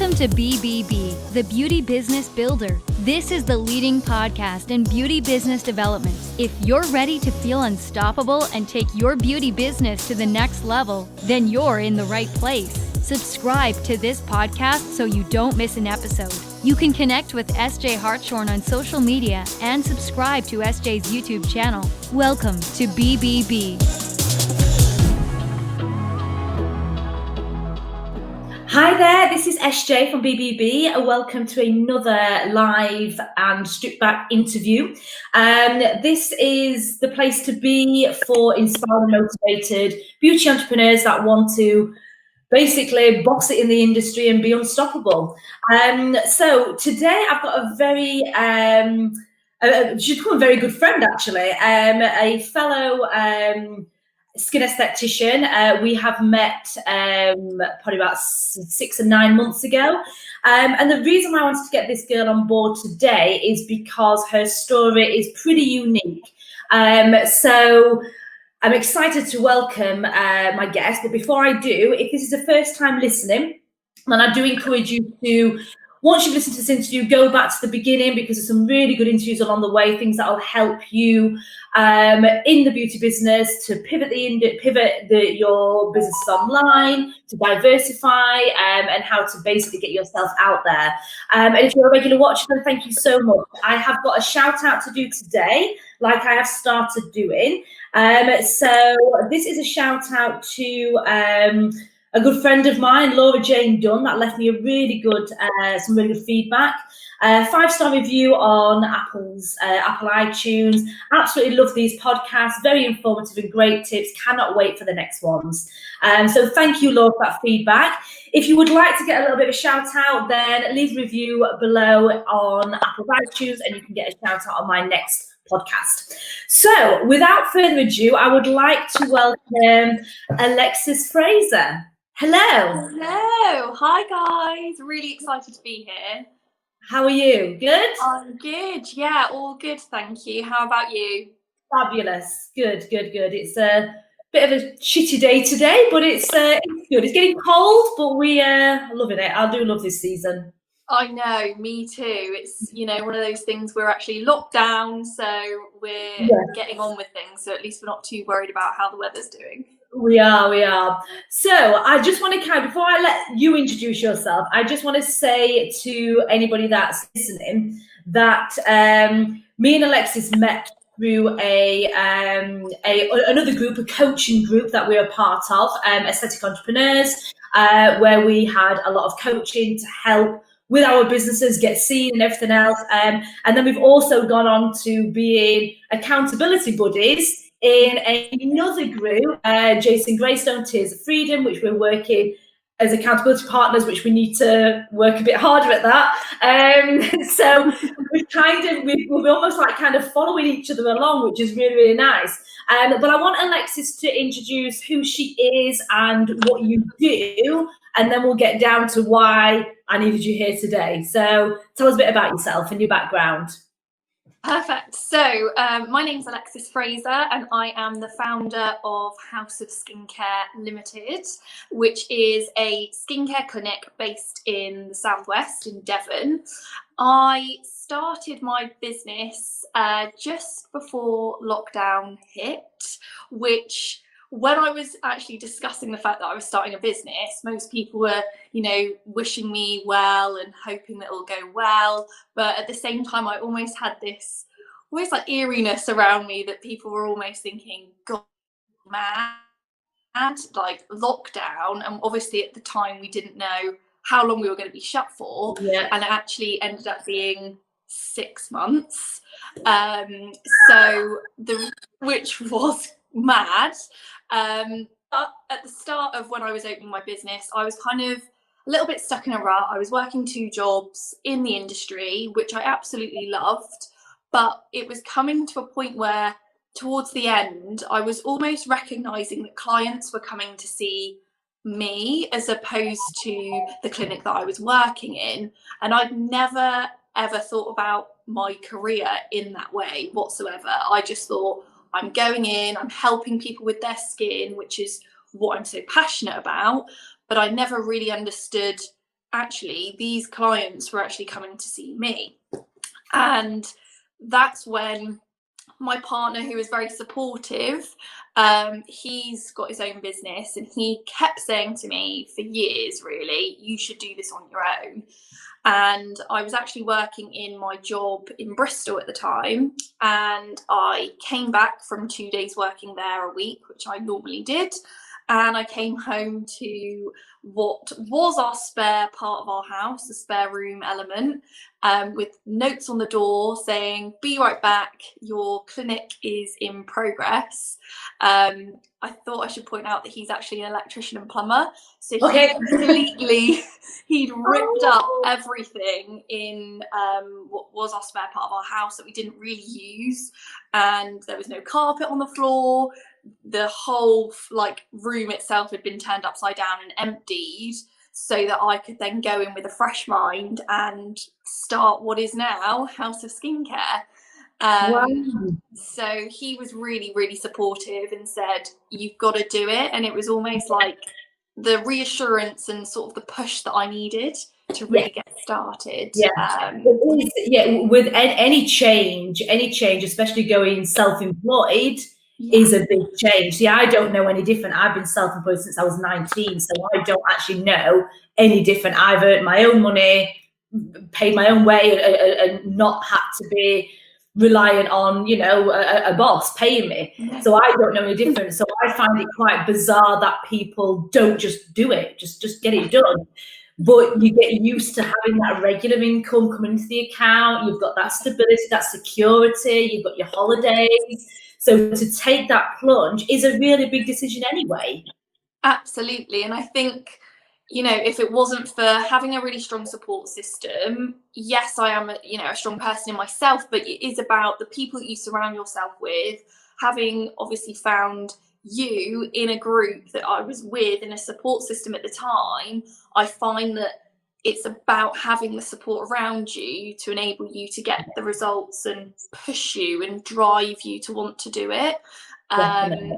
Welcome to BBB, the Beauty Business Builder. This is the leading podcast in beauty business development. If you're ready to feel unstoppable and take your beauty business to the next level, then you're in the right place. Subscribe to this podcast so you don't miss an episode. You can connect with SJ Hartshorn on social media and subscribe to SJ's YouTube channel. Welcome to BBB. Hi there, this is SJ from BBB. Welcome to another live and stripped back interview. This is the place to be for inspired and motivated beauty entrepreneurs that want to basically boss it in the industry and be unstoppable. So today I've got a very, she's become a very good friend actually, a fellow skin esthetician. We have met probably about 6 or 9 months ago. And the reason why I wanted to get this girl on board today is because her story is pretty unique. So I'm excited to welcome my guest. But before I do, if this is the first time listening, then I do encourage you to, once you've listened to this interview, go back to the beginning because there's some really good interviews along the way, things that will help you in the beauty business to pivot your business online, to diversify, and how to basically get yourself out there. And if you're a regular watcher, then thank you so much. I have got a shout out to do today, like I have started doing. So this is a shout out to a good friend of mine, Laura Jane Dunn, that left me a really good, some really good feedback. 5-star review on Apple iTunes. Absolutely love these podcasts. Very informative and great tips. Cannot wait for the next ones. So thank you, Laura, for that feedback. If you would like to get a little bit of a shout out, then leave a review below on Apple iTunes and you can get a shout out on my next podcast. So without further ado, I would like to welcome Alexis Fraser. Hello. Hello. Hi, guys. Really excited to be here. How are you? Good? I'm good. Yeah, all good. Thank you. How about you? Fabulous. Good. It's a bit of a shitty day today, but it's good. It's getting cold, but we are loving it. I do love this season. I know, me too. It's, one of those things we're actually locked down, so we're getting on with things. So at least we're not too worried about how the weather's doing. We are. So I just want to before I let you introduce yourself, I just want to say to anybody that's listening that me and Alexis met through another group, a coaching group that we're a part of, Aesthetic Entrepreneurs, where we had a lot of coaching to help with our businesses get seen and everything else. And then we've also gone on to being accountability buddies in another group, Jason Greystone Tears of Freedom, which we're working as accountability partners, which we need to work a bit harder at that. So we're almost like kind of following each other along, which is really, really nice. But I want Alexis to introduce who she is and what you do, and then we'll get down to why I needed you here today. So tell us a bit about yourself and your background. Perfect. So my name's Alexis Fraser and I am the founder of House of Skincare Ltd, which is a skincare clinic based in the southwest in Devon. I started my business just before lockdown hit, which when I was actually discussing the fact that I was starting a business, most people were, wishing me well and hoping that it'll go well. But at the same time, I almost had this like eeriness around me that people were almost thinking, God, mad, like lockdown. And obviously at the time we didn't know how long we were going to be shut for. Yeah. And it actually ended up being 6 months. Which was mad. But at the start of when I was opening my business, I was kind of a little bit stuck in a rut. I was working 2 jobs in the industry, which I absolutely loved, but it was coming to a point where towards the end, I was almost recognizing that clients were coming to see me as opposed to the clinic that I was working in. And I'd never, ever thought about my career in that way whatsoever. I just thought, I'm going in, I'm helping people with their skin, which is what I'm so passionate about. But I never really understood actually these clients were actually coming to see me. And that's when my partner, who is very supportive, he's got his own business, and he kept saying to me for years, really, you should do this on your own. And I was actually working in my job in Bristol at the time, and I came back from 2 days working there a week, which I normally did, and I came home to what was our spare part of our house, the spare room element, with notes on the door saying, be right back, your clinic is in progress. I thought I should point out that he's actually an electrician and plumber, so he'd ripped up everything in what was our spare part of our house that we didn't really use, and there was no carpet on the floor. The whole room itself had been turned upside down and emptied, so that I could then go in with a fresh mind and start what is now House of Skincare. Wow. So he was really, really supportive and said, you've got to do it. And it was almost like the reassurance and sort of the push that I needed to really get started. With any change, especially going self-employed, is a big change. See, I don't know any different. I've been self-employed since I was 19, so I don't actually know any different. I've earned my own money, paid my own way, and not had to be reliant on, a boss paying me. So I don't know any different. So I find it quite bizarre that people don't just do it, just get it done. But you get used to having that regular income coming into the account. You've got that stability, that security. You've got your holidays. So to take that plunge is a really big decision anyway. Absolutely. And I think, if it wasn't for having a really strong support system, yes, I am a strong person in myself, but it is about the people that you surround yourself with. Having obviously found you in a group that I was with in a support system at the time, I find that it's about having the support around you to enable you to get the results and push you and drive you to want to do it. And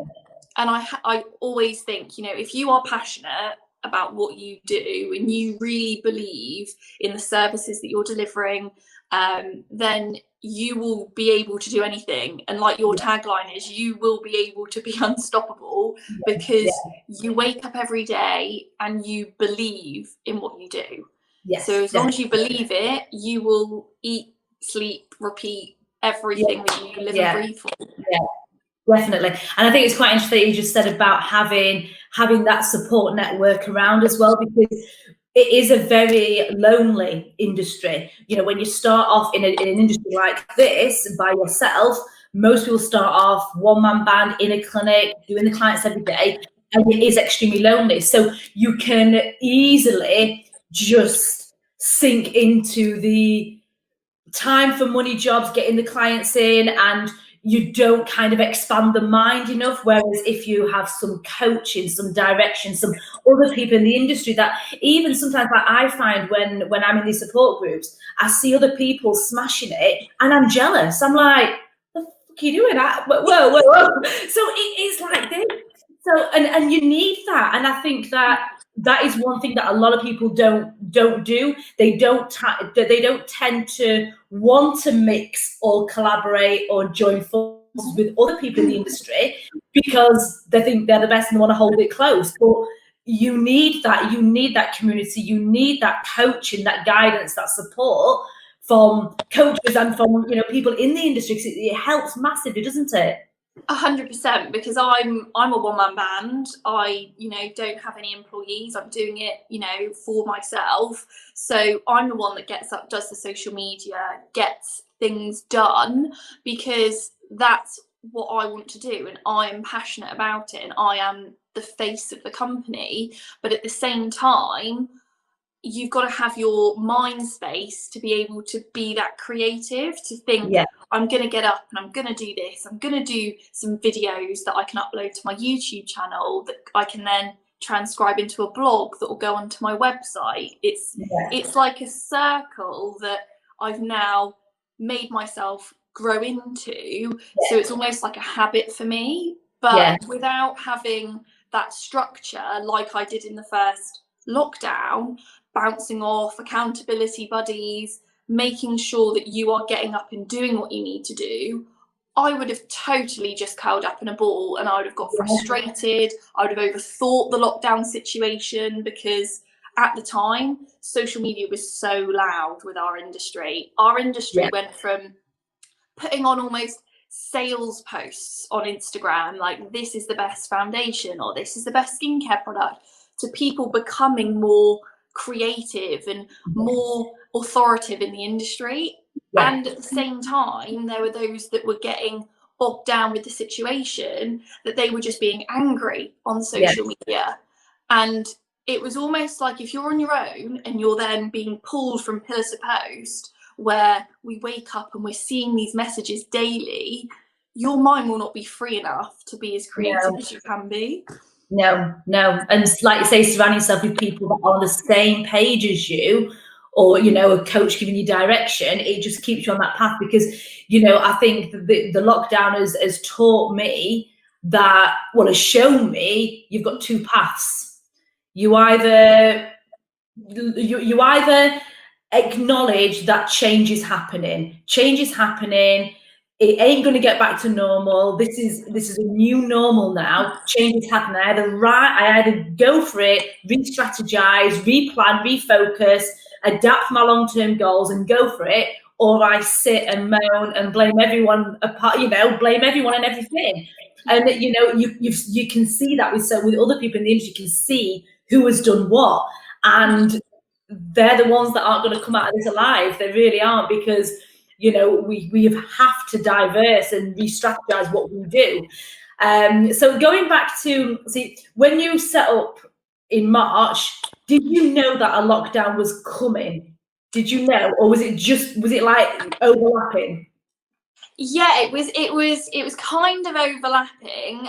I always think, if you are passionate about what you do and you really believe in the services that you're delivering, then you will be able to do anything. And like your tagline is, you will be able to be unstoppable because you wake up every day and you believe in what you do. So as long as you believe it, you will eat, sleep, repeat everything that you live and breathe for. Definitely. And I think it's quite interesting that you just said about having that support network around as well, because it is a very lonely industry. When you start off in an industry like this by yourself, most people start off one-man band in a clinic, doing the clients every day, and it is extremely lonely. So you can easily just sink into the time for money jobs, getting the clients in, and you don't kind of expand the mind enough. Whereas if you have some coaching, some direction, some other people in the industry that even sometimes, like I find when I'm in these support groups, I see other people smashing it and I'm jealous. I'm like, what the fuck are you doing? Whoa. So it is like this. So, and you need that. And I think that is one thing that a lot of people don't do. They don't tend to want to mix or collaborate or join forces with other people in the industry because they think they're the best and they want to hold it close. But you need that community, you need that coaching, that guidance, that support from coaches and from people in the industry. It helps massively, doesn't it? 100%, because I'm a one-man band. I don't have any employees. I'm doing it for myself, so I'm the one that gets up, does the social media, gets things done, because that's what I want to do and I am passionate about it and I am the face of the company. But at the same time, you've got to have your mind space to be able to be that creative, to think, I'm going to get up and I'm going to do this. I'm going to do some videos that I can upload to my YouTube channel that I can then transcribe into a blog that will go onto my website. It's like a circle that I've now made myself grow into. So it's almost like a habit for me, but without having that structure like I did in the first lockdown, bouncing off, accountability buddies, making sure that you are getting up and doing what you need to do, I would have totally just curled up in a ball, and I would have got frustrated. I would have overthought the lockdown situation, because at the time, social media was so loud with our industry. Our industry went from putting on almost sales posts on Instagram, like this is the best foundation or this is the best skincare product, to people becoming more creative and more authoritative in the industry. And at the same time, there were those that were getting bogged down with the situation, that they were just being angry on social media. And it was almost like, if you're on your own and you're then being pulled from pillar to post, where we wake up and we're seeing these messages daily, your mind will not be free enough to be as creative as you can be. No. And like you say, surround yourself with people that are on the same page as you, or, you know, a coach giving you direction. It just keeps you on that path, because, you know, I think the lockdown has taught me that, well, has shown me you've got two paths. You either acknowledge that change is happening. It ain't going to get back to normal. This is a new normal now. Change is happening. I either go for it, re-strategize, replan, refocus, adapt my long-term goals and go for it, or I sit and moan and blame everyone apart, blame everyone and everything. And, you know, you can see that with other people in the industry. You can see who has done what, and they're the ones that aren't going to come out of this alive. They really aren't, because, you know, we have to diverse and re-strategize what we do. So going back to, when you set up in March, did you know that a lockdown was coming? Did you know, or was it like overlapping? Yeah, it was kind of overlapping.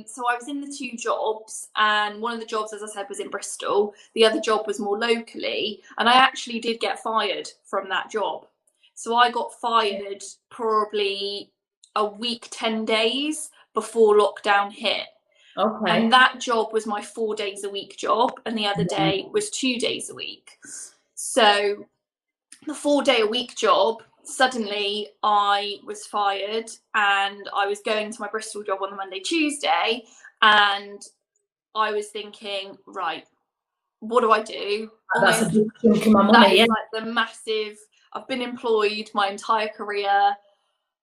So I was in the two jobs, and one of the jobs, as I said, was in Bristol. The other job was more locally, and I actually did get fired from that job. So I got fired probably a week, 10 days before lockdown hit. Okay. And that job was my 4 days a week job, and the other day was 2 days a week. So the 4 day a week job, suddenly I was fired, and I was going to my Bristol job on the Monday, Tuesday, and I was thinking, right, what do I do? That's a big chunk of my money. That is like the massive, I've been employed my entire career.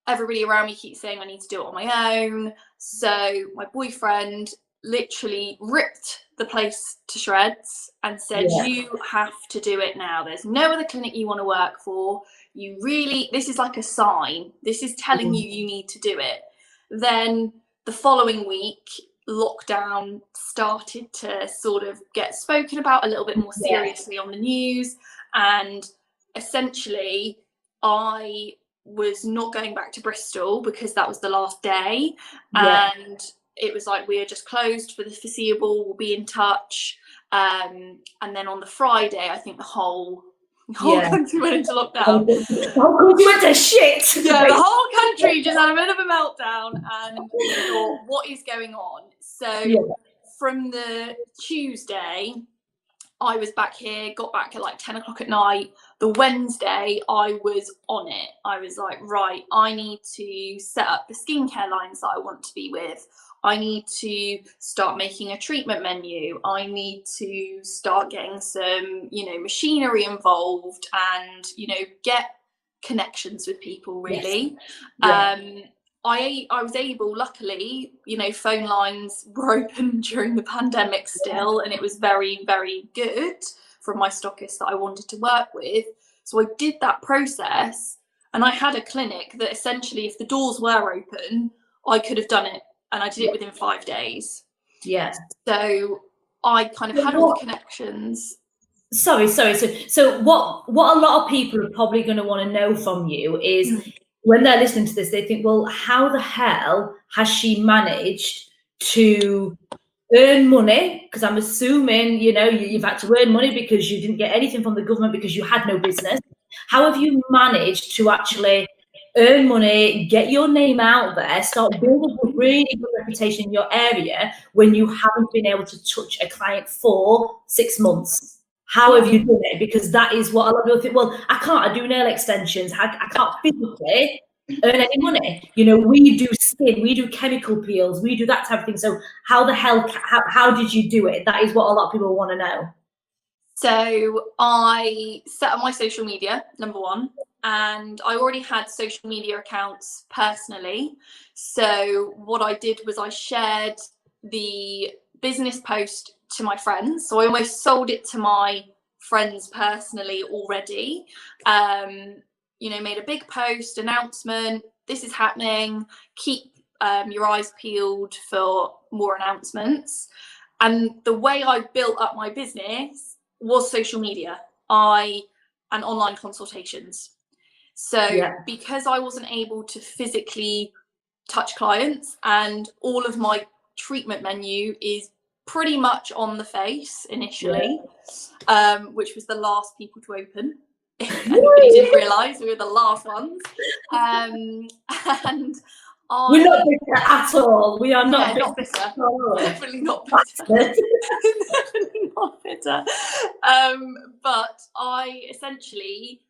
Everybody around me keeps saying I need to do it on my own. So my boyfriend literally ripped the place to shreds and said, you have to do it now. There's no other clinic you want to work for. This is like a sign. This is telling you need to do it. Then the following week, lockdown started to sort of get spoken about a little bit more seriously on the news. And essentially, I was not going back to Bristol because that was the last day. And it was like, we are just closed for the foreseeable, we'll be in touch. And then on the Friday, I think the whole country went into lockdown. The whole country went to shit. Yeah, the whole country just had a bit of a meltdown, and we thought, what is going on? So from the Tuesday, I was back here, got back at like 10 o'clock at night. The Wednesday, I was on it. I was like, right, I need to set up the skincare lines that I want to be with. I need to start making a treatment menu. I need to start getting some, machinery involved, and, get connections with people, really. I was able, luckily, phone lines were open during the pandemic still, and it was very, very good from my stockist that I wanted to work with. So I did that process, and I had a clinic that essentially, if the doors were open, I could have done it, and I did it within 5 days. Yeah. So I kind of had all the connections. Sorry. So what a lot of people are probably going to want to know from you is, when they're listening to this, they think, well, how the hell has she managed to earn money? Because I'm assuming, you've had to earn money because you didn't get anything from the government because you had no business. How have you managed to actually earn money, get your name out there, start building a really good reputation in your area when you haven't been able to touch a client for 6 months? How have you done it? Because that is what a lot of people think, well, I do nail extensions. I can't physically earn any money. You know, we do skin, we do chemical peels, we do that type of thing. So how the hell, how did you do it? That is what a lot of people want to know. So I set up my social media, number one, and I already had social media accounts personally. So what I did was I shared the business post to my friends. So I almost sold it to my friends personally already. You know, made a big post announcement. This is happening. Keep your eyes peeled for more announcements. And the way I built up my business was social media, and online consultations. So because I wasn't able to physically touch clients, and all of my treatment menu is pretty much on the face initially, which was the last people to open. If anybody didn't realise, we were the last ones. And we're not bitter at all. We are not bitter. Definitely not bitter. Definitely not bitter. But I essentially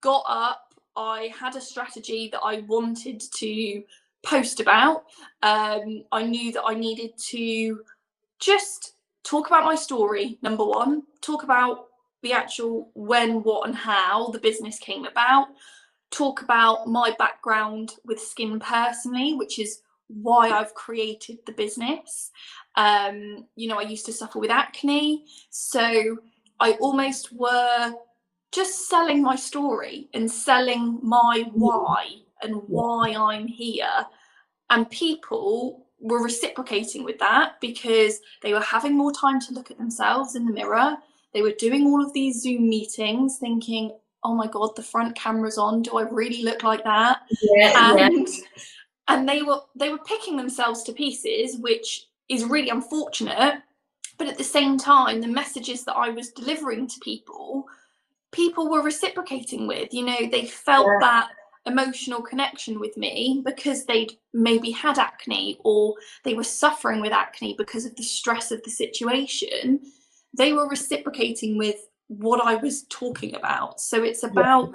got up. I had a strategy that I wanted to post about. I knew that I needed to just talk about my story, number one, talk about the actual when, what, and how the business came about, talk about my background with skin personally, which is why I've created the business. You know, I used to suffer with acne, so I almost were just selling my story and selling my why and why I'm here. And people were reciprocating with that because they were having more time to look at themselves in the mirror. They were doing all of these Zoom meetings thinking, oh my God, the front camera's on. Do I really look like that? And they were picking themselves to pieces, which is really unfortunate. But at the same time, the messages that I was delivering to people were reciprocating with. You know, they felt that emotional connection with me because they'd maybe had acne, or they were suffering with acne because of the stress of the situation. They were reciprocating with what I was talking about. So it's about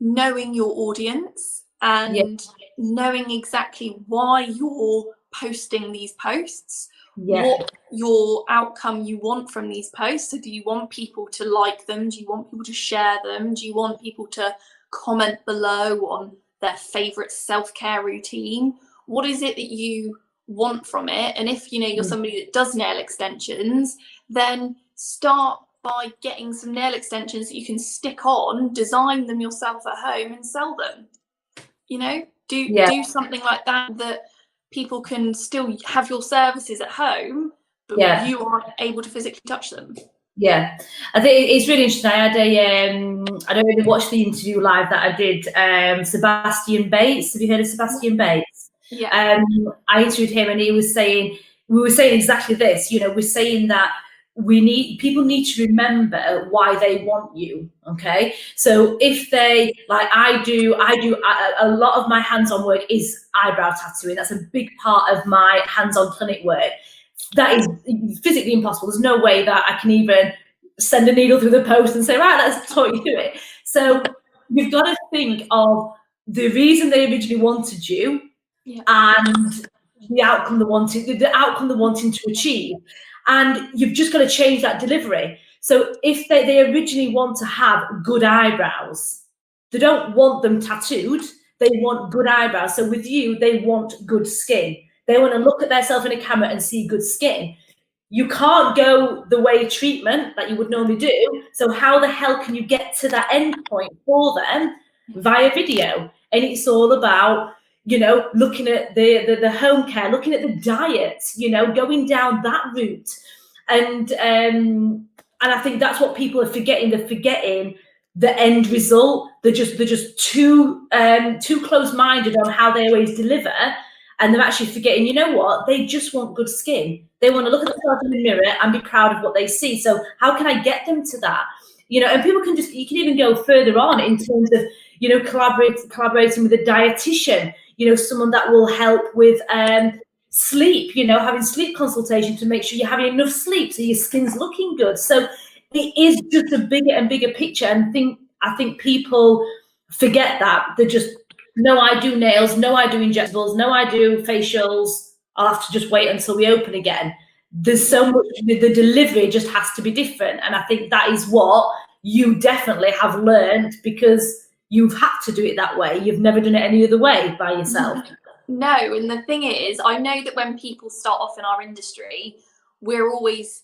knowing your audience and knowing exactly why you're posting these posts, what your outcome you want from these posts. So do you want people to like them? Do you want people to share them? Do you want people to comment below on their favorite self-care routine? What is it that you want from it? And if you know you're somebody that does nail extensions, then start by getting some nail extensions that you can stick on, design them yourself at home and sell them. You know, do something like that people can still have your services at home, but you aren't able to physically touch them. Yeah, I think it's really interesting. I had I don't really watch the interview live that I did. Sebastian Bates. Have you heard of Sebastian Bates? Yeah. I interviewed him, and we were saying exactly this. You know, we're saying that people need to remember why they want you. Okay, so if they I do a lot of my hands-on work is eyebrow tattooing. That's a big part of my hands-on clinic work. That is physically impossible. There's no way that I can even send a needle through the post and say, right, let's talk you through it. So you've got to think of the reason they originally wanted you and the outcome they're wanting to achieve. And you've just got to change that delivery. So if they originally want to have good eyebrows, they don't want them tattooed. They want good eyebrows. So with you, they want good skin. They want to look at themselves in a camera and see good skin. You can't go the way treatment that you would normally do. So how the hell can you get to that end point for them via video? And it's all about, you know, looking at the home care, looking at the diet, you know, going down that route. And I think that's what people are forgetting. They're forgetting the end result. They're just too close-minded on how they always deliver. And they're actually forgetting, you know what? They just want good skin. They want to look at themselves in the mirror and be proud of what they see. So how can I get them to that? You know, and people can you can even go further on in terms of, you know, collaborating with a dietitian, you know, someone that will help with sleep, you know, having sleep consultation to make sure you're having enough sleep so your skin's looking good. So it is just a bigger and bigger picture. And I think people forget that. They're just, no, I do nails, no, I do injectables, no, I do facials. I'll have to just wait until we open again. There's so much, the delivery just has to be different. And I think that is what you definitely have learned, because you've had to do it that way. You've never done it any other way by yourself. No, and the thing is, I know that when people start off in our industry, we're always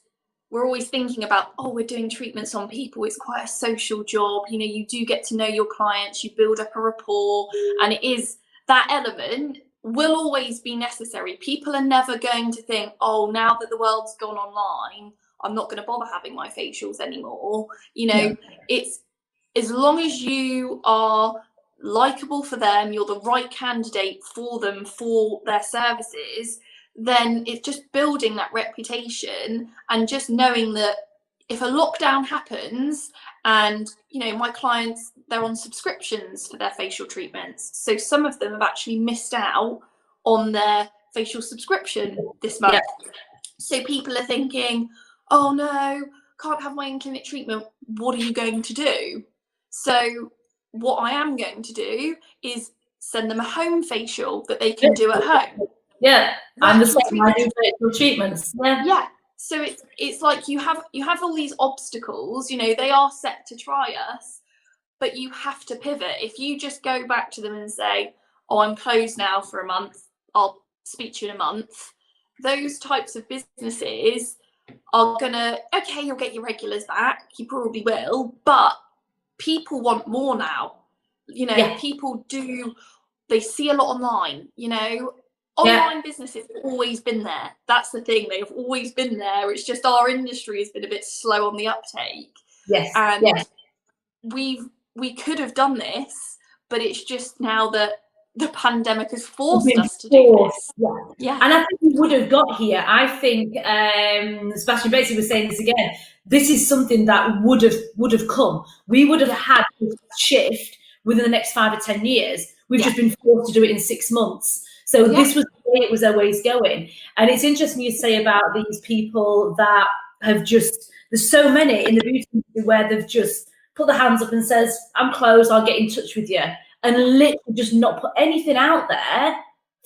thinking about, oh, we're doing treatments on people. It's quite a social job. You know, you do get to know your clients, you build up a rapport, and it is, that element will always be necessary. People are never going to think, oh, now that the world's gone online, I'm not going to bother having my facials anymore. You know, it's, as long as you are likable for them, you're the right candidate for them, for their services, then it's just building that reputation and just knowing that if a lockdown happens and, you know, my clients, they're on subscriptions for their facial treatments. So some of them have actually missed out on their facial subscription this month. So people are thinking, oh no, can't have my in-clinic treatment. What are you going to do? So what I am going to do is send them a home facial that they can do at home. Yeah, I'm the same. I do virtual treatments. Yeah. So it's like you have all these obstacles. You know, they are set to try us, but you have to pivot. If you just go back to them and say, "Oh, I'm closed now for a month. I'll speak to you in a month," those types of businesses are gonna, okay, you'll get your regulars back. You probably will, but people want more now. You know, people do. They see a lot online. You know. Online businesses have always been there. That's the thing. They've always been there. It's just our industry has been a bit slow on the uptake. And we could have done this, but it's just now that the pandemic has forced us to do this. And I think we would have got here. I think Sebastian basically was saying this again. This is something that would have come. We would have had this shift within the next 5 or 10 years. We've just been forced to do it in 6 months. So this was the way it was always going. And it's interesting you say about these people that have just, there's so many in the beauty industry where they've just put their hands up and says, I'm closed, I'll get in touch with you. And literally just not put anything out there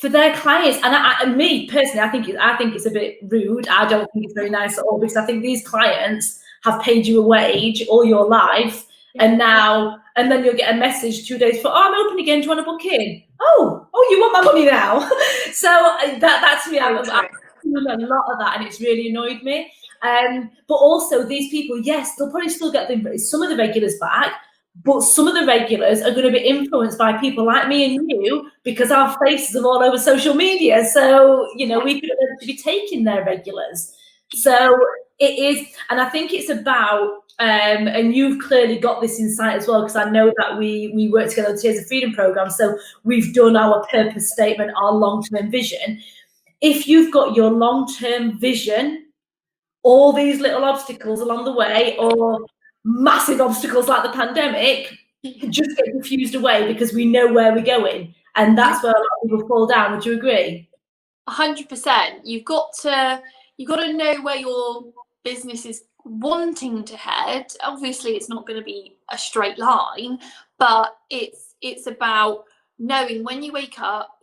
for their clients. And me personally, I think it's a bit rude. I don't think it's very nice at all, because I think these clients have paid you a wage all your life. And then you'll get a message 2 days for, oh, I'm open again, do you want to book in? Oh, you want my money now? So that's me. I've done a lot of that, and it's really annoyed me. But also these people, yes, they'll probably still get some of the regulars back, but some of the regulars are going to be influenced by people like me and you, because our faces are all over social media. So, you know, we could be taking their regulars. So it is, and I think it's about, and you've clearly got this insight as well, because I know that we work together on the Tears of Freedom program. So we've done our purpose statement, our long-term vision. If you've got your long-term vision, all these little obstacles along the way, or massive obstacles like the pandemic, just get diffused away, because we know where we're going. And that's where a lot of people fall down. Would you agree? 100%. You've got to know where your business is wanting to head. Obviously, it's not going to be a straight line, but it's about knowing when you wake up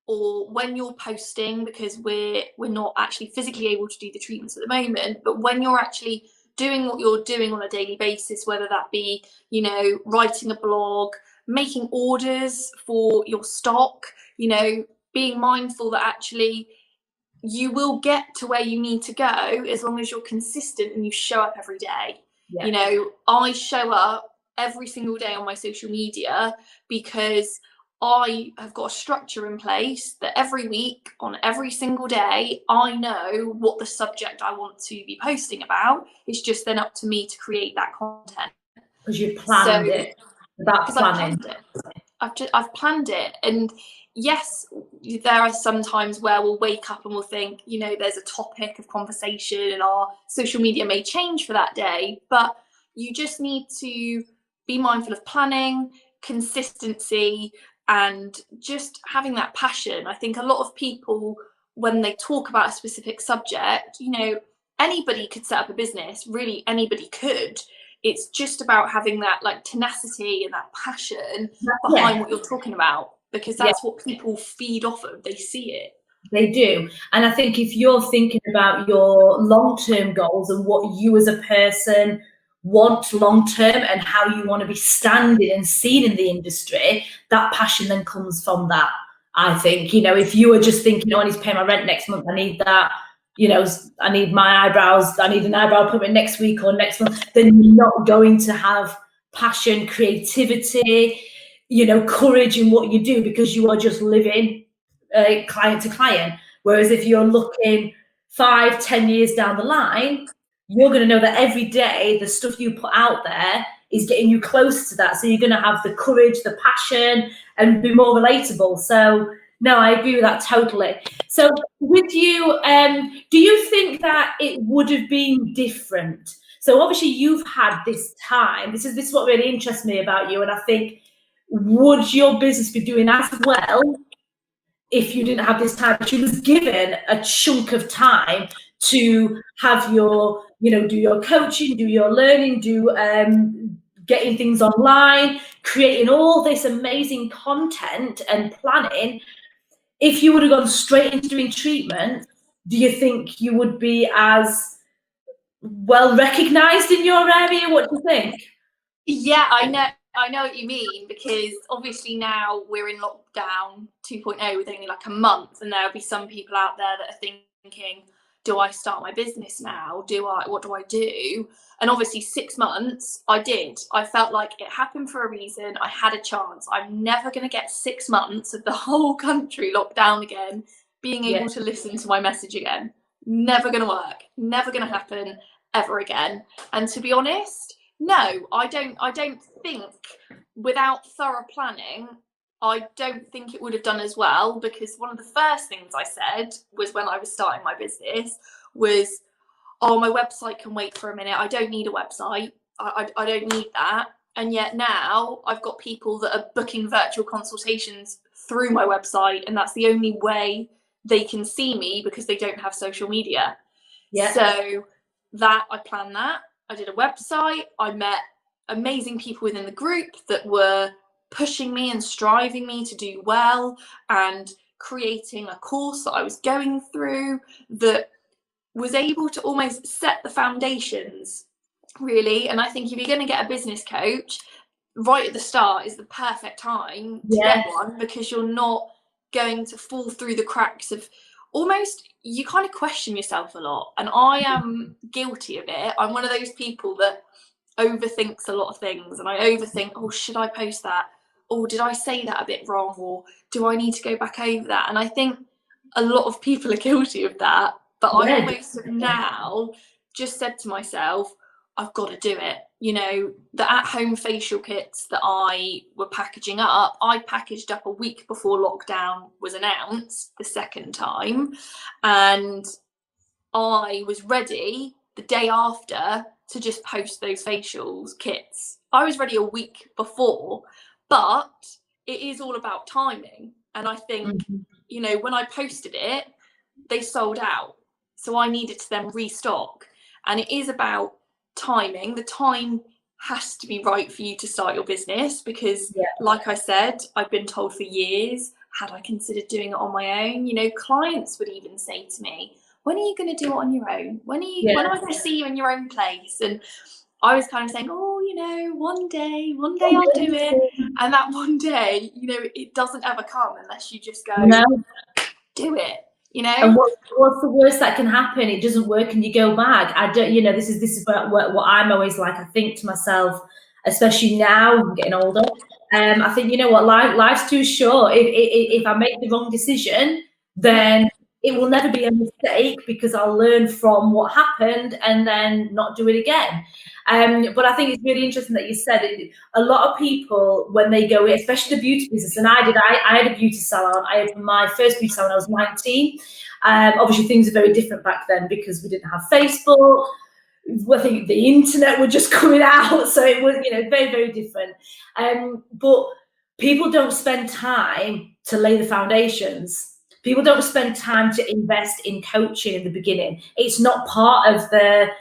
or when you're posting, because we're not actually physically able to do the treatments at the moment, but when you're actually doing what you're doing on a daily basis, whether that be, you know, writing a blog, making orders for your stock, you know, being mindful that actually you will get to where you need to go as long as you're consistent and you show up every day. You know, I show up every single day on my social media because I have got a structure in place that every week, on every single day, I know what the subject I want to be posting about. It's just then up to me to create that content. Because you've planned it. About planning. I've planned it. And yes, there are some times where we'll wake up and we'll think, you know, there's a topic of conversation and our social media may change for that day. But you just need to be mindful of planning, consistency, and just having that passion. I think a lot of people, when they talk about a specific subject, you know, anybody could set up a business. Really, anybody could. It's just about having that like tenacity and that passion behind what you're talking about, because that's what people feed off of. They see it. They do. And I think if you're thinking about your long-term goals and what you as a person want long-term and how you want to be standing and seen in the industry, that passion then comes from that. I think, if you were just thinking, I need to pay my rent next month, I need that, I need my eyebrows, I need an eyebrow appointment next week or next month, then you're not going to have passion, creativity, courage in what you do, because you are just living client to client. Whereas if you're looking 5-10 years down the line, you're going to know that every day the stuff you put out there is getting you close to that. So you're going to have the courage, the passion, and be more relatable. So no, I agree with that totally. So with you, do you think that it would have been different? So obviously you've had this time. This is what really interests me about you. And I think, would your business be doing as well if you didn't have this time? But you was given a chunk of time to have your, do your coaching, do your learning, do getting things online, creating all this amazing content and planning. If you would have gone straight into doing treatment, do you think you would be as well recognized in your area? What do you think? Yeah, I know what you mean, because obviously now we're in lockdown 2.0 with only like a month, and there'll be some people out there that are thinking, do I start my business now? What do I do? And obviously 6 months, I did. I felt like it happened for a reason. I had a chance. I'm never going to get 6 months of the whole country locked down again, being able to listen to my message again. Never going to work. Never going to happen ever again. And to be honest, no, I don't think, without thorough planning, I don't think it would have done as well, because one of the first things I said was, when I was starting my business, was, oh, my website can wait for a minute. I don't need a website. I don't need that. And yet now I've got people that are booking virtual consultations through my website, and that's the only way they can see me, because they don't have social media. So that I planned that. I did a website. I met amazing people within the group that were pushing me and striving me to do well, and creating a course that I was going through that was able to almost set the foundations, really. And I think if you're going to get a business coach, right at the start is the perfect time to get one, because you're not going to fall through the cracks of, almost, you kind of question yourself a lot. And I am guilty of it. I'm one of those people that overthinks a lot of things, and I overthink, oh, should I post that? Or did I say that a bit wrong? Or do I need to go back over that? And I think a lot of people are guilty of that. But I almost have now just said to myself, I've got to do it. The at-home facial kits that I were packaging up, I packaged up a week before lockdown was announced the second time. And I was ready the day after to just post those facials kits. I was ready a week before, but it is all about timing. And I think, when I posted it, they sold out. So I needed to then restock. And it is about timing. The time has to be right for you to start your business, because like I said, I've been told for years, had I considered doing it on my own? Clients would even say to me, when are you going to do it on your own? When am I going to see you in your own place? And I was kind of saying, one day I'll do it. And that one day, it doesn't ever come unless you just go, do it. And what's the worst that can happen? It doesn't work and you go back. I don't, this is what I'm always like. I think to myself, especially now, I'm getting older. I think, life's too short. If I make the wrong decision, then it will never be a mistake, because I'll learn from what happened and then not do it again. But I think it's really interesting that you said it. A lot of people, when they go in, especially the beauty business, and I had a beauty salon. I opened my first beauty salon when I was 19. Obviously, things are very different back then, because we didn't have Facebook. I think the internet was just coming out, so it was, very, very different. But people don't spend time to lay the foundations. People don't spend time to invest in coaching in the beginning. It's not part of their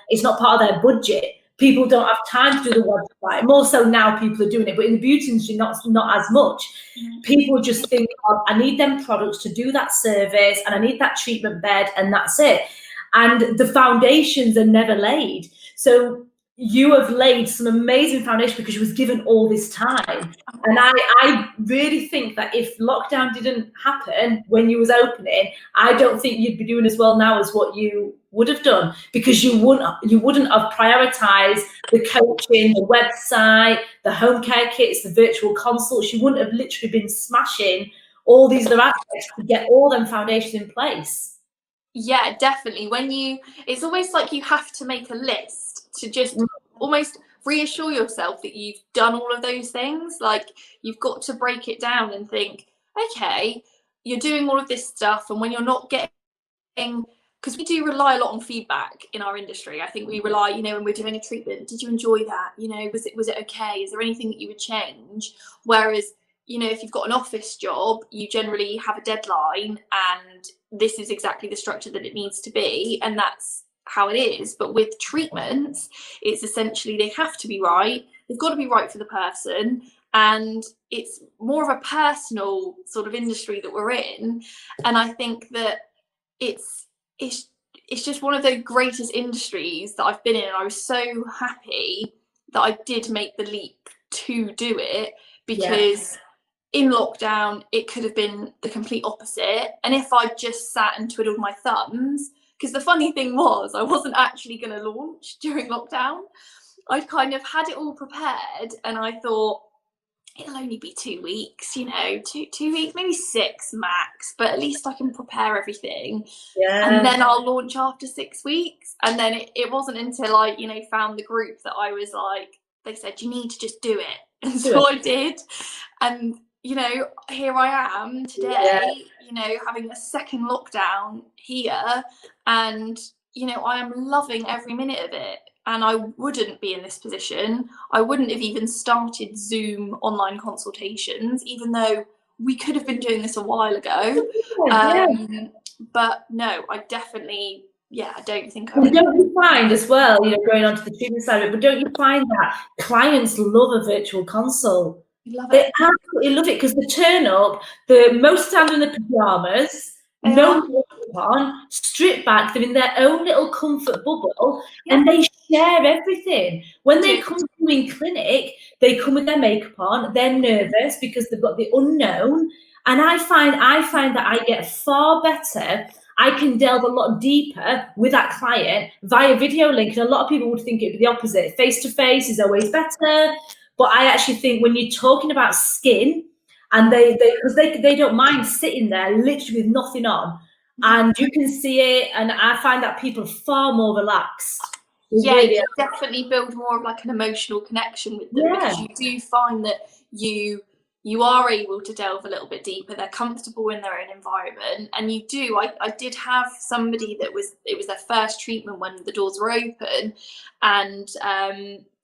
budget. People don't have time to do the website. More so now, people are doing it, but in the beauty industry, not as much. People just think, oh, I need them products to do that service, and I need that treatment bed, and that's it. And the foundations are never laid. So you have laid some amazing foundation because you was given all this time. And I really think that if lockdown didn't happen when you was opening, I don't think you'd be doing as well now as what you would have done, because you wouldn't have prioritized the coaching, the website, the home care kits, the virtual consults. You wouldn't have literally been smashing all these other aspects to get all them foundations in place. Yeah, definitely. It's almost like you have to make a list to just almost reassure yourself that you've done all of those things. Like, you've got to break it down and think, okay, you're doing all of this stuff, and when you're not getting, because we do rely a lot on feedback in our industry. I think we rely, when we're doing a treatment, did you enjoy that? Was it okay? Is there anything that you would change? Whereas, if you've got an office job, you generally have a deadline, and this is exactly the structure that it needs to be, and that's how it is. But with treatments, it's essentially they have to be right. They've got to be right for the person, and it's more of a personal sort of industry that we're in. And I think that it's just one of the greatest industries that I've been in. And I was so happy that I did make the leap to do it, because in lockdown, it could have been the complete opposite. And if I just sat and twiddled my thumbs, because the funny thing was, I wasn't actually going to launch during lockdown. I'd kind of had it all prepared, and I thought, it'll only be 2 weeks, 2 weeks, maybe 6 max, but at least I can prepare everything. And then I'll launch after 6 weeks. And then it wasn't until I, found the group that I was like, they said, you need to just do it. And so I did. And here I am today, having a second lockdown here, and, I am loving every minute of it. And I wouldn't be in this position. I wouldn't have even started Zoom online consultations, even though we could have been doing this a while ago. But no, I definitely, I don't think I would. Don't you find as well, going on to the treatment side of it, but don't you find that clients love a virtual consult? They absolutely love it, because they turn up, most stand in the pajamas, no makeup on, stripped back, they're in their own little comfort bubble, and they share everything. When they come to you in clinic, they come with their makeup on, they're nervous because they've got the unknown, and I find that I get far better. I can delve a lot deeper with that client via video link, and a lot of people would think it would be the opposite. Face-to-face is always better. But I actually think when you're talking about skin, and they don't mind sitting there literally with nothing on, and you can see it, and I find that people are far more relaxed. You definitely build more of like an emotional connection with them, because you do find that you are able to delve a little bit deeper. They're comfortable in their own environment, and you do. I did have somebody it was their first treatment when the doors were open, and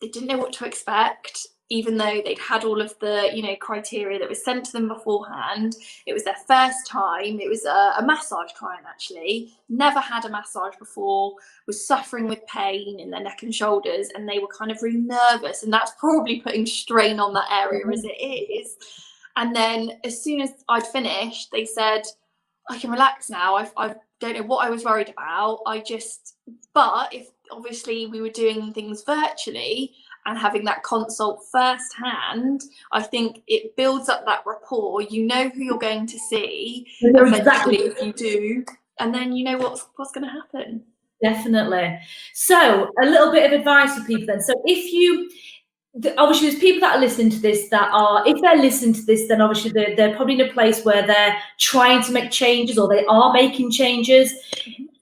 they didn't know what to expect. Even though they'd had all of the, criteria that was sent to them beforehand. It was their first time. It was a massage client, actually. Never had a massage before, was suffering with pain in their neck and shoulders, and they were kind of really nervous, and that's probably putting strain on that area as it is. And then as soon as I'd finished, they said, I can relax now. I don't know what I was worried about. But if obviously we were doing things virtually, and having that consult firsthand, I think it builds up that rapport. You know who you're going to see, eventually, if you do, and then you know what's going to happen. Definitely. So a little bit of advice for people then. So obviously there's people that are listening to this if they're listening to this, then obviously they're probably in a place where they're trying to make changes, or they are making changes.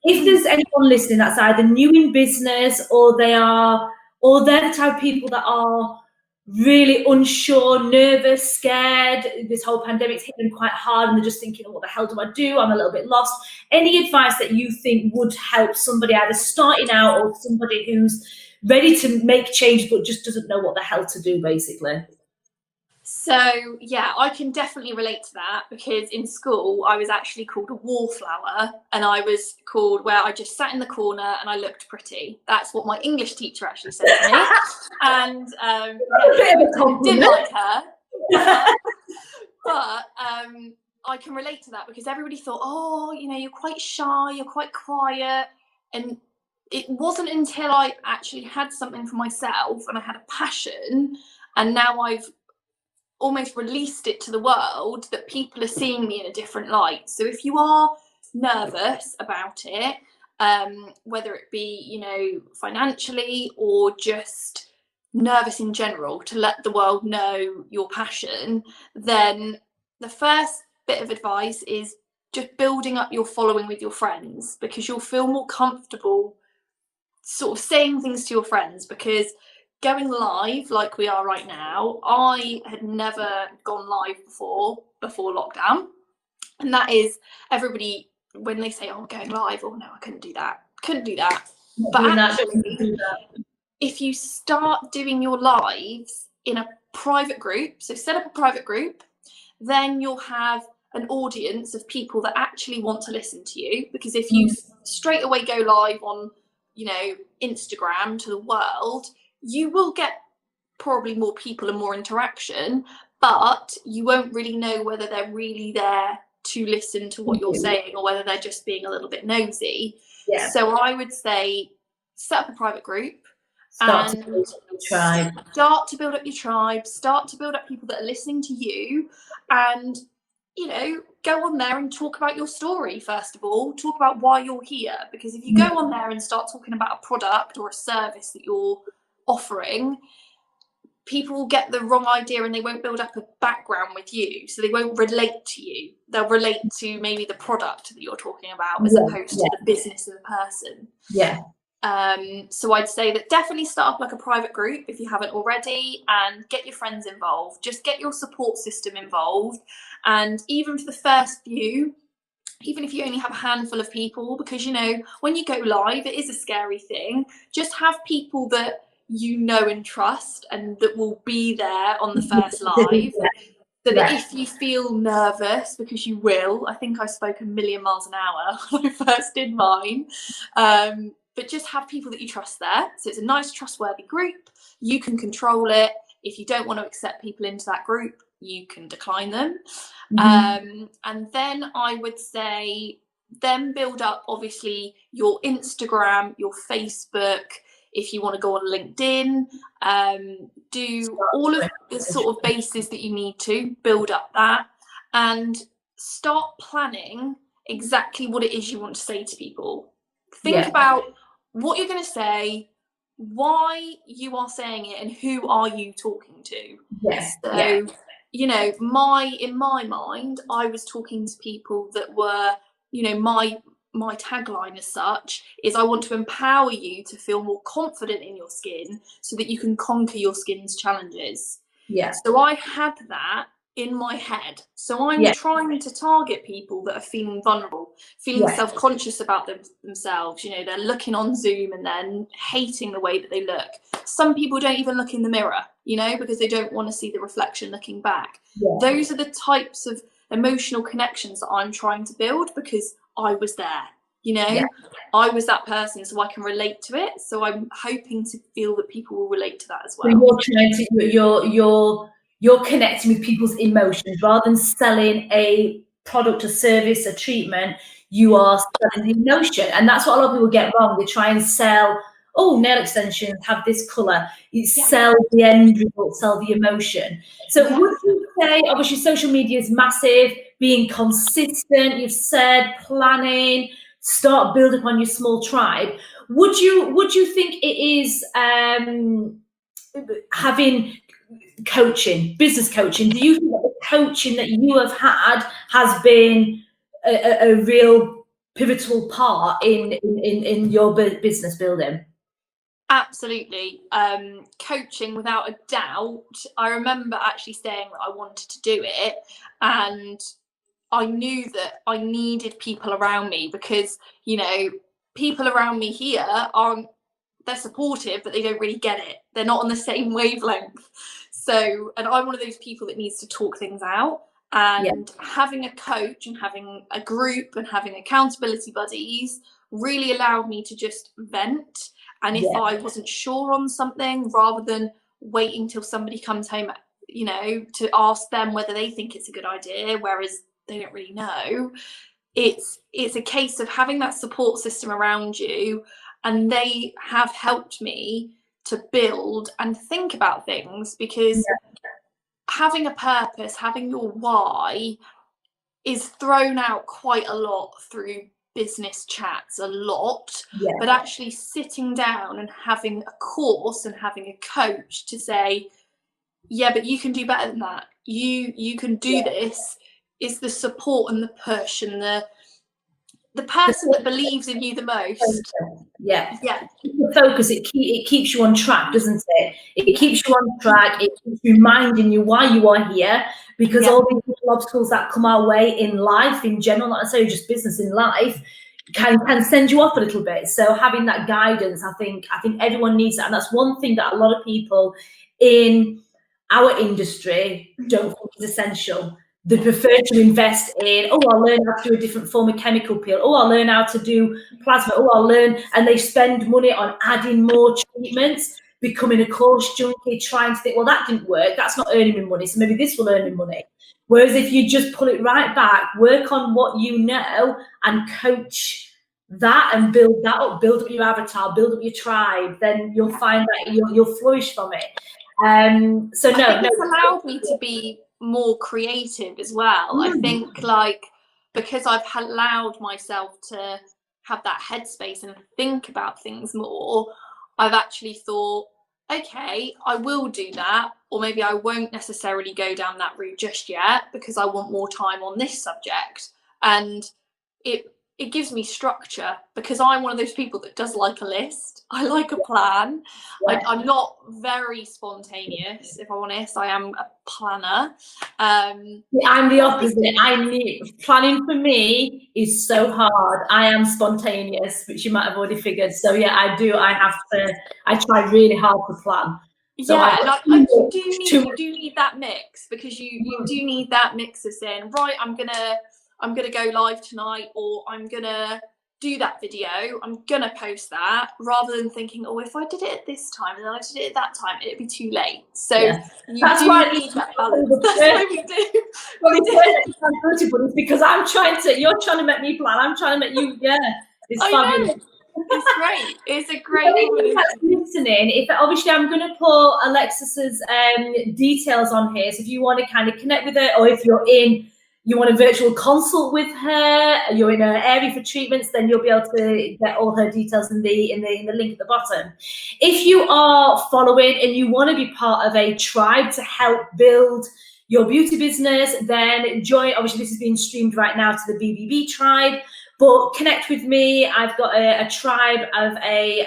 If there's anyone listening that's either new in business, or they're the type of people that are really unsure, nervous, scared. This whole pandemic's hit them quite hard, and they're just thinking, what the hell do I do? I'm a little bit lost. Any advice that you think would help somebody either starting out, or somebody who's ready to make change but just doesn't know what the hell to do, basically? So yeah, I can definitely relate to that, because in school I was actually called a wallflower, and I was called where I just sat in the corner and I looked pretty. That's what my English teacher actually said to me. And didn't like her. But I can relate to that, because everybody thought, oh, you know, you're quite shy, you're quite quiet. And it wasn't until I actually had something for myself and I had a passion, and now I've almost released it to the world, that people are seeing me in a different light. So if you are nervous about it, whether it be, you know, financially or just nervous in general to let the world know your passion, then the first bit of advice is just building up your following with your friends, because you'll feel more comfortable sort of saying things to your friends. Because going live like we are right now, I had never gone live before lockdown, and that is, everybody, when they say, oh, I'm going live, oh no, I couldn't do that. But actually, if you start doing your lives in a private group, so set up a private group, then you'll have an audience of people that actually want to listen to you. Because if you straight away go live on, you know, Instagram to the world, you will get probably more people and more interaction, but you won't really know whether they're really there to listen to what you're saying, or whether they're just being a little bit nosy. Yeah. So I would say set up a private group, start to build up your tribe, start to build up people that are listening to you, and, you know, go on there and talk about your story. First of all, talk about why you're here, because if you go on there and start talking about a product or a service that you're offering, people will get the wrong idea and they won't build up a background with you, so they won't relate to you. They'll relate to maybe the product that you're talking about, as opposed to the business of the person. So I'd say that definitely start up like a private group if you haven't already, and get your friends involved. Just get your support system involved. And even for the first few, even if you only have a handful of people, because, you know, when you go live, it is a scary thing. Just have people that you know and trust, and that will be there on the first live, so that if you feel nervous, because you will, I think I spoke a million miles an hour when I first did mine, but just have people that you trust there. So it's a nice, trustworthy group. You can control it. If you don't want to accept people into that group, you can decline them. And then I would say, then build up, obviously, your Instagram, your Facebook. If you want to go on LinkedIn, do all of the sort of bases that you need to build up that, and start planning exactly what it is you want to say to people. Think about what you're going to say, why you are saying it, and who are you talking to. So, you know, in my mind, I was talking to people that were, you know, my tagline as such is, I want to empower you to feel more confident in your skin, so that you can conquer your skin's challenges. So I had that in my head. So I'm trying to target people that are feeling vulnerable, feeling self-conscious about themselves. You know, they're looking on Zoom and then hating the way that they look. Some people don't even look in the mirror, you know, because they don't want to see the reflection looking back. Those are the types of emotional connections that I'm trying to build, because I was there, you know, I was that person, so I can relate to it. So I'm hoping to feel that people will relate to that as well. So you're connecting with people's emotions rather than selling a product, a service, a treatment. You are selling the emotion, and that's what a lot of people get wrong. They try and sell, oh, nail extensions have this color. You sell the end result, sell the emotion. So would you say, obviously, social media is massive, being consistent, you've said, planning, start build upon your small tribe. Would you think it is having coaching, business coaching? Do you think that the coaching that you have had has been a real pivotal part in your business building? Absolutely. Coaching, without a doubt. I remember actually saying that I wanted to do it, and I knew that I needed people around me, because, you know, people around me here they're supportive, but they don't really get it. They're not on the same wavelength. So, and I'm one of those people that needs to talk things out. And having a coach and having a group and having accountability buddies really allowed me to just vent. And if I wasn't sure on something, rather than waiting till somebody comes home, you know, to ask them whether they think it's a good idea, whereas they don't really know, it's a case of having that support system around you. And they have helped me to build and think about things, because having a purpose, having your why, is thrown out quite a lot through business chats, a lot. But actually sitting down and having a course and having a coach to say, yeah, but you can do better than that, you can do this, is the support and the push and the person that believes in you the most. The focus, it keeps you on track, doesn't it? It keeps you on track. It keeps reminding you why you are here, because all these little obstacles that come our way in life in general, not necessarily just business, in life, can send you off a little bit. So having that guidance, I think everyone needs that, and that's one thing that a lot of people in our industry don't think is essential. They prefer to invest in, I'll learn how to do a different form of chemical peel. I'll learn how to do plasma. I'll learn. And they spend money on adding more treatments, becoming a course junkie, trying to think, well, that didn't work. That's not earning me money. So maybe this will earn me money. Whereas if you just pull it right back, work on what you know and coach that and build that up, build up your avatar, build up your tribe, then you'll find that you'll flourish from it. It's allowed me to be more creative as well. I think, like, because I've allowed myself to have that headspace and think about things more, I've actually thought, okay, I will do that, or maybe I won't necessarily go down that route just yet because I want more time on this subject. And it gives me structure, because I'm one of those people that does like a list. I like a plan. I'm not very spontaneous, if I'm honest. I am a planner. I'm the opposite. Planning for me is so hard. I am spontaneous, which you might have already figured. So I do. I try really hard to plan. So you do need that mix, because you do need that mix of saying, right, I'm gonna go live tonight, or I'm gonna do that video, I'm gonna post that, rather than thinking, if I did it at this time and then I did it at that time, it'd be too late. So that's why need that balance. That's why we do. It's because you're trying to make me plan. I'm trying to make you. It's fabulous. It's great. It's a great listening. If obviously I'm going to put Alexis's details on here, so if you want to kind of connect with her, or if you want a virtual consult with her, you're in her area for treatments, then you'll be able to get all her details in the link at the bottom. If you are following and you want to be part of a tribe to help build your beauty business, then join. Obviously, this is being streamed right now to the BBB tribe, but connect with me. I've got a tribe of a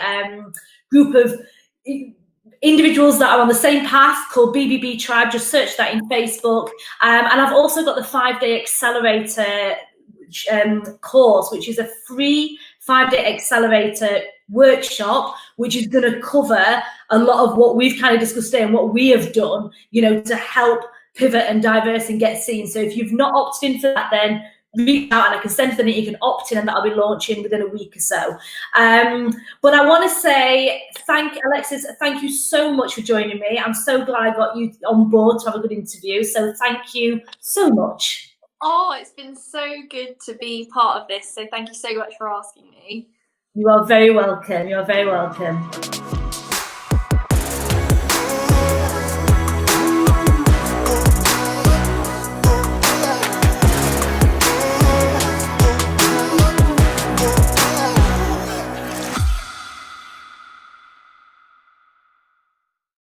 group of individuals that are on the same path called BBB Tribe. Just search that in Facebook. And I've also got the 5-day accelerator course, which is a free 5-day accelerator workshop, which is going to cover a lot of what we've kind of discussed today and what we have done, to help pivot and diverse and get seen. So if you've not opted in for that, then reach out and I can send the link. You can opt in, and that'll be launching within a week or so. But I want to say Alexis, thank you so much for joining me. I'm so glad I got you on board to have a good interview. So thank you so much. Oh, it's been so good to be part of this. So thank you so much for asking me. You are very welcome. You're very welcome.